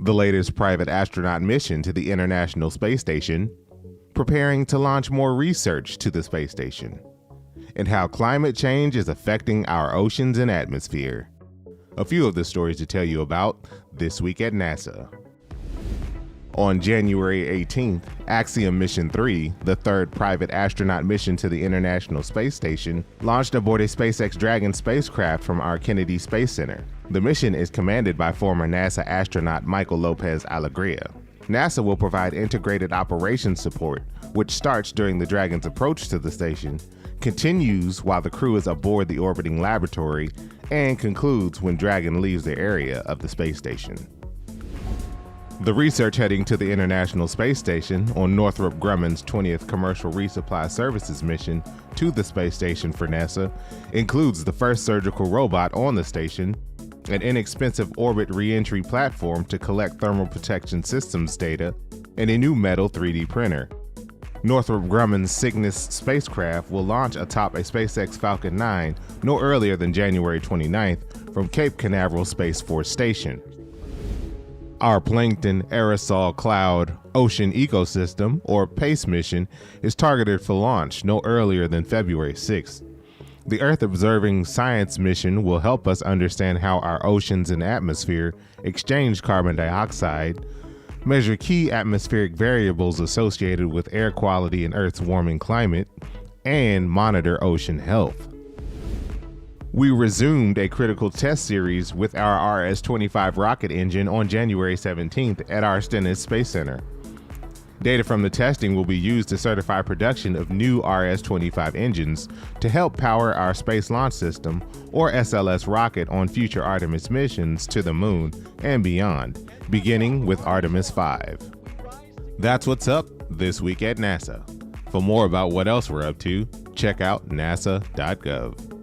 the latest private astronaut mission to the International Space Station, preparing to launch more research to the space station, and how climate change is affecting our oceans and atmosphere. A few of the stories to tell you about this week at NASA. On January 18th, Axiom Mission 3, the third private astronaut mission to the International Space Station, launched aboard a SpaceX Dragon spacecraft from our Kennedy Space Center. The mission is commanded by former NASA astronaut Michael Lopez Alegria. NASA will provide integrated operations support, which starts during the Dragon's approach to the station, continues while the crew is aboard the orbiting laboratory, and concludes when Dragon leaves the area of the space station. The research heading to the International Space Station on Northrop Grumman's 20th Commercial Resupply Services mission to the space station for NASA includes the first surgical robot on the station, an inexpensive orbit re-entry platform to collect thermal protection systems data, and a new metal 3D printer. Northrop Grumman's Cygnus spacecraft will launch atop a SpaceX Falcon 9 no earlier than January 29th from Cape Canaveral Space Force Station. Our Plankton Aerosol Cloud Ocean Ecosystem, or PACE mission, is targeted for launch no earlier than February 6th. The Earth Observing Science mission will help us understand how our oceans and atmosphere exchange carbon dioxide, measure key atmospheric variables associated with air quality in Earth's warming climate, and monitor ocean health. We resumed a critical test series with our RS-25 rocket engine on January 17th at our Stennis Space Center. Data from the testing will be used to certify production of new RS-25 engines to help power our Space Launch System, or SLS rocket, on future Artemis missions to the moon and beyond, beginning with Artemis 5. That's what's up this week at NASA. For more about what else we're up to, check out nasa.gov.